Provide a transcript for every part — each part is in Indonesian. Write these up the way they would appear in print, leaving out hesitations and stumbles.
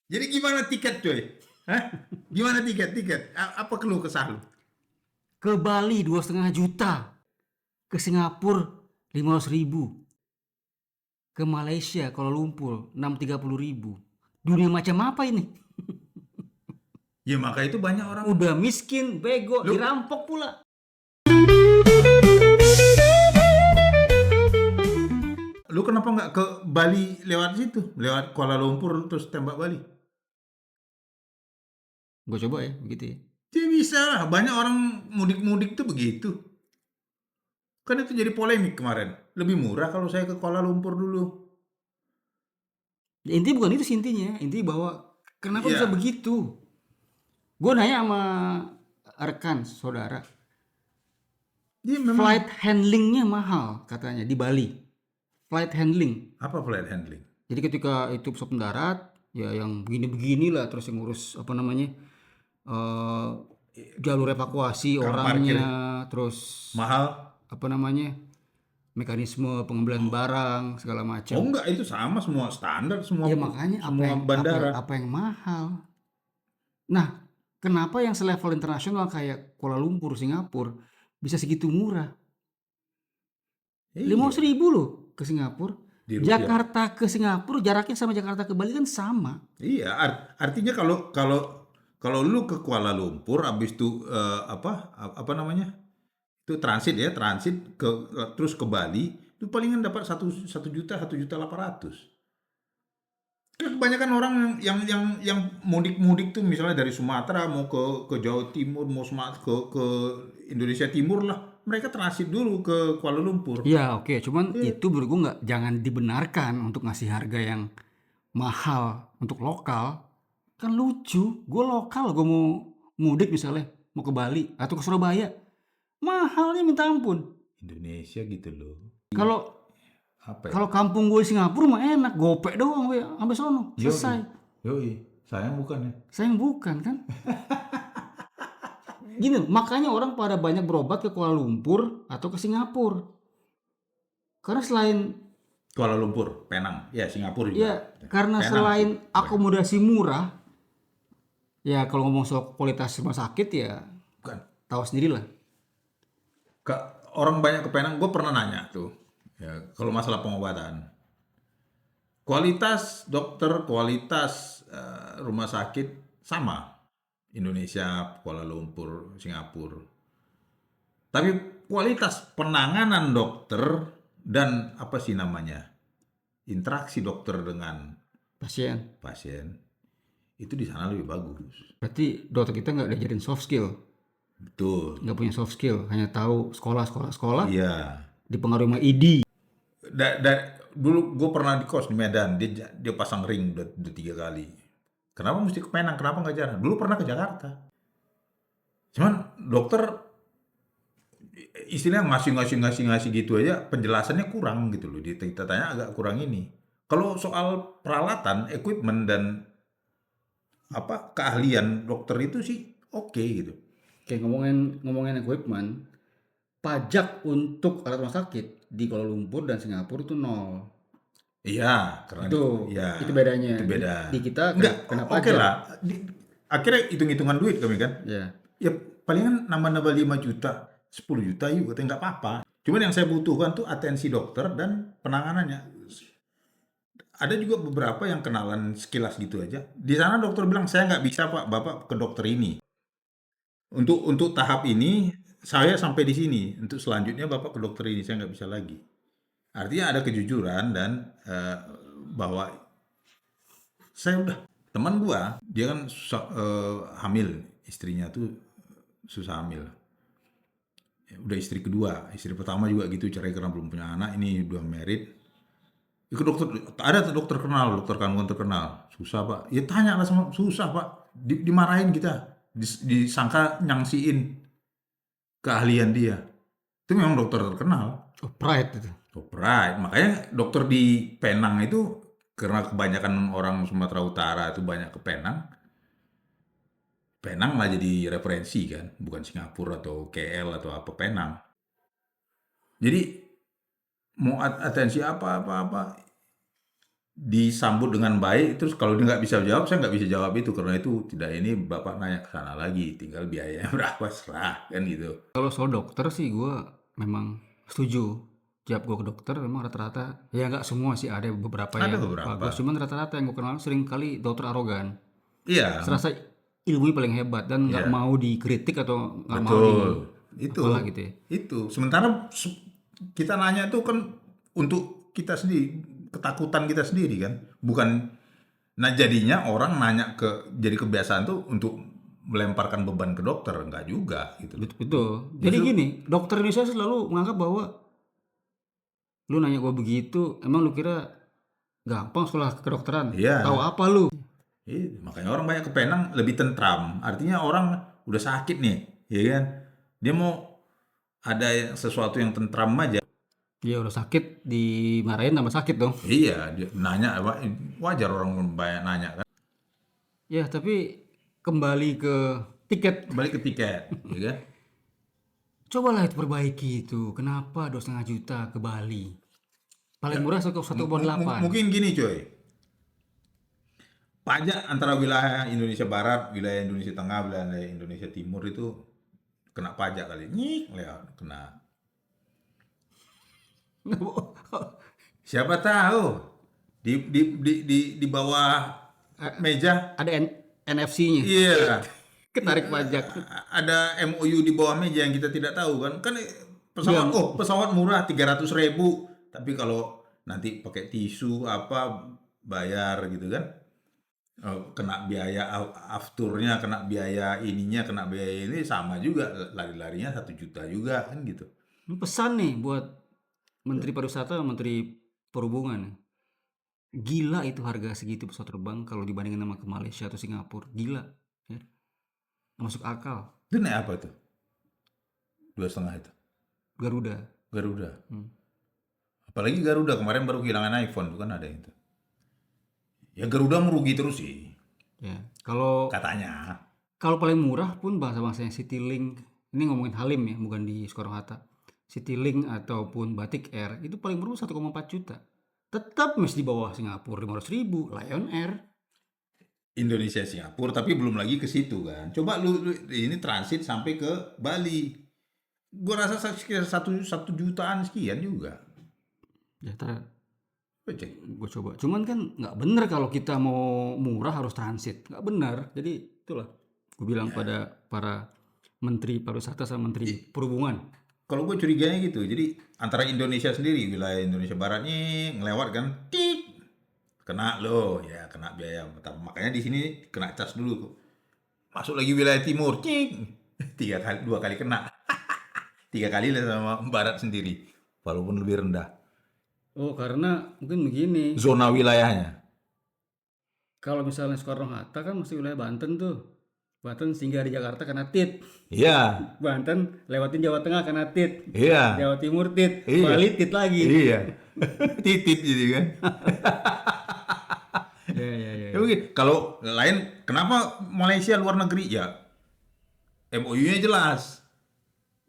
Jadi gimana tiket coy? Hah? Gimana tiket? Apa keluh kesah lu? Ke Bali 2,5 juta, ke Singapura 500 ribu, ke Malaysia Kuala Lumpur 630 ribu. Dunia macam apa ini? Ya maka itu banyak orang. Udah miskin, bego, Lu dirampok pula. lu kenapa nggak ke Bali lewat situ? Lewat Kuala Lumpur terus tembak Bali? Gue coba ya begitu ya. Ya bisa lah, banyak orang mudik-mudik tuh begitu. Kan itu jadi polemik kemarin. Lebih murah kalau saya ke Kuala Lumpur dulu. Ya, intinya bukan itu sih intinya. Intinya bahwa kenapa bisa Iya, begitu? Gue nanya sama rekan saudara, dia memang flight handlingnya mahal katanya di Bali. Flight handling. apa flight handling? Jadi ketika itu pesawat mendarat, ya yang begini-begini lah, terus yang ngurus apa namanya, eh jalur evakuasi Kang parkir orangnya, terus mahal? apa namanya, mekanisme pengambilan barang segala Oh macam. enggak, itu sama semua standar semua Ya makanya semua bandara. apa yang mahal. Nah, kenapa yang selevel internasional kayak Kuala Lumpur, Singapura bisa segitu murah? Lima Iya, ratus ribu loh ke Singapura. di rupiah. Jakarta ke Singapura jaraknya sama Jakarta ke Bali kan sama. Iya, artinya kalau kalau kalau lu ke Kuala Lumpur habis itu apa namanya? Itu transit ya, transit ke terus ke Bali, itu palingan dapat satu juta 1,8 juta. Kebanyakan orang yang mudik-mudik tuh misalnya dari Sumatera mau ke Jawa Timur, mau ke Indonesia Timur lah, mereka transit dulu ke Kuala Lumpur. Ya oke, cuman Iya. itu menurut gue nggak, jangan dibenarkan untuk ngasih harga yang mahal untuk lokal. Kan lucu, gue lokal, gue mau mudik misalnya, mau ke Bali atau ke Surabaya, mahalnya minta ampun. Indonesia gitu loh. Kalau Apa ya? kalau kampung gue di Singapura mah enak, gopek doang sampai sampai sono, Yoi, selesai. yoi. Sayang bukan ya? Sayang bukan kan? Gini, makanya orang pada banyak berobat ke Kuala Lumpur atau ke Singapura. Karena selain Kuala Lumpur, Penang, ya Singapura juga. ya karena Penang sih selain kebanyakan. akomodasi murah, ya kalau ngomong soal kualitas rumah sakit ya Bukan. tahu sendirilah. Ke, orang banyak ke Penang, gue pernah nanya tuh. Ya, kalau masalah pengobatan. Kualitas dokter, kualitas rumah sakit sama. Indonesia, Kuala Lumpur, Singapura. Tapi kualitas penanganan dokter dan apa sih namanya? Interaksi dokter dengan Pasien. pasien itu di sana lebih bagus. Berarti dokter kita nggak diajarin soft skill, Betul. nggak punya soft skill, hanya tahu sekolah sekolah sekolah, Iya. dipengaruhi sama ID. Dulu gue pernah di kos di Medan, dia pasang ring udah 3 kali. Kenapa mesti ke Penang? Kenapa nggak jarang? Dulu pernah ke Jakarta. Cuman dokter istilahnya ngasih gitu aja penjelasannya kurang gitu loh. Kita tanya agak kurang ini. Kalau soal peralatan, equipment dan apa keahlian dokter itu sih oke gitu. Kayak ngomongin ngomongin equipment, pajak untuk alat rumah sakit di Kuala Lumpur dan Singapura itu nol. Iya, karena Itu ya itu bedanya. itu Di, beda. di kita Enggak, kena oke pajak. lah. Akhirnya hitung-hitungan duit kami kan. Ya. Ya palingan nambah-nambah 5 juta, 10 juta yuk, katanya nggak apa-apa. Cuman yang saya butuhkan tuh atensi dokter dan penanganannya. Ada juga beberapa yang kenalan sekilas gitu aja. Di sana dokter bilang, saya nggak bisa pak, bapak ke dokter ini. Untuk tahap ini, saya sampai di sini. Untuk selanjutnya bapak ke dokter ini, saya nggak bisa lagi. Artinya ada kejujuran dan bahwa saya udah teman gua, dia kan susah, hamil, istrinya tuh susah hamil. Ya, udah istri kedua, istri pertama juga gitu cerai karena belum punya anak, ini udah married. Ikut dokter, ada tuh dokter kenal, dokter kandungan terkenal, susah pak. Ya tanya lah sama, susah pak, dimarahin kita, disangka nyangsiin keahlian dia. Itu memang dokter terkenal. Oh, pride itu. Oh, right. Makanya dokter di Penang itu karena kebanyakan orang Sumatera Utara itu banyak ke Penang. Penang lah jadi referensi kan, bukan Singapura atau KL atau apa Penang. Jadi mau atensi apa disambut dengan baik, terus kalau dia nggak bisa jawab, saya nggak bisa jawab itu, karena itu tidak ini Bapak nanya ke sana lagi, tinggal biayanya berapa serah, kan gitu. Kalau soal dokter sih gue memang setuju. Tiap gue ke dokter memang rata-rata, ya nggak semua sih, ada beberapa Ada yang beberapa. bagus. Cuman rata-rata yang gue kenal sering kali dokter arogan. Iya, Serasa ilmunya paling hebat dan nggak iya, mau dikritik atau nggak mau di betul. Itu, apalah gitu ya. itu. Sementara kita nanya itu kan untuk kita sendiri, ketakutan kita sendiri kan, bukan. Nah jadinya orang nanya jadi kebiasaan tuh untuk melemparkan beban ke dokter, enggak juga gitu loh. Betul. Jadi Justru gini, dokter Indonesia selalu menganggap bahwa lu nanya gue begitu, emang lu kira gampang sekolah kedokteran? Tahu iya, apa lu? makanya orang banyak ke Penang lebih tentram. Artinya orang udah sakit nih, ya kan? Dia mau ada sesuatu yang tentram aja. Ya udah sakit dimarahin tambah sakit dong. Iya, dia nanya wajar orang banyak nanya kan. Ya tapi kembali ke tiket. Balik ke tiket, ya kan? Cobalah itu perbaiki itu. Kenapa 2,5 juta ke Bali? Paling murah 1,8. Mungkin gini coy, pajak antara wilayah Indonesia Barat, wilayah Indonesia Tengah, wilayah Indonesia Timur itu kena pajak kali. Nyik, lewat kena. Siapa tahu di bawah meja, Ada NFC-nya. iya, Ketarik pajak. ada MOU di bawah meja yang kita tidak tahu kan. Kan Iya, pesawat murah 300.000, tapi kalau nanti pakai tisu apa bayar gitu kan. Kena biaya afturnya, kena biaya ininya, kena biaya ini sama juga, lari-larinya 1 juta juga kan gitu. pesan nih buat Menteri Pariwisata, Menteri Perhubungan. Gila itu harga segitu pesawat terbang kalau dibandingin sama ke Malaysia atau Singapura. Gila. Ya. Nggak masuk akal. Itu naik apa tuh? 2,5 itu. Garuda. Garuda. Hmm. Apalagi Garuda kemarin baru kehilangan iPhone tuh kan ada itu. Ya Garuda merugi terus sih Ya. Kalau katanya. kalau paling murah pun bahasa-bahasanya Citylink. Ini ngomongin Halim ya, bukan di Soekarno-Hatta. Citylink ataupun Batik Air itu paling murah 1,4 juta. Tetap masih di bawah Singapura 500.000, Lion Air. Indonesia Singapura tapi belum lagi ke situ kan. Coba lu ini transit sampai ke Bali. Gua rasa sekitar 1 jutaan sekian juga. Ya, Coba cek. gue coba. Cuman kan nggak bener kalau kita mau murah harus transit. Nggak benar. Jadi itulah gue bilang pada para Menteri Pariwisata sama Menteri Perhubungan. Kalau gue curiganya gitu, jadi antara Indonesia sendiri, wilayah Indonesia Barat nih ngelewat kan, tik, kena loh, ya kena biaya. Makanya di sini kena cas dulu. Masuk lagi wilayah Timur, cik, 2 kali kena, 3 kali lah sama Barat sendiri, walaupun lebih rendah Oh, karena mungkin begini. zona wilayahnya. Kalau misalnya Soekarno-Hatta kan masih wilayah Banten tuh. Banten singgah di Jakarta kena tit. Iya, Banten lewatin Jawa Tengah kena tit. iya, Jawa Timur tit. iya, Bali tit lagi. iya, titit jadi kan. Ya, ya, ya. Ya mungkin kalau lain, kenapa Malaysia luar negeri ya? MOU-nya jelas,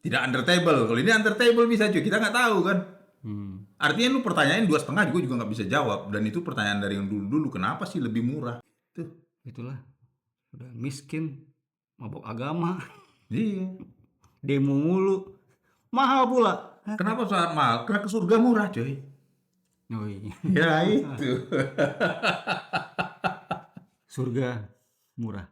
tidak under table. Kalau ini under table bisa cuy, kita nggak tahu kan. Hmm, Artinya lu pertanyaan 2,5 juga nggak bisa jawab. Dan itu pertanyaan dari yang dulu-dulu, kenapa sih lebih murah? Tuh, itulah. Udah miskin, mabok agama, iya. demo mulu. Mahal pula. Kenapa sangat mahal? Karena ke surga murah cuy. Oh iya. Ya itu. Surga murah.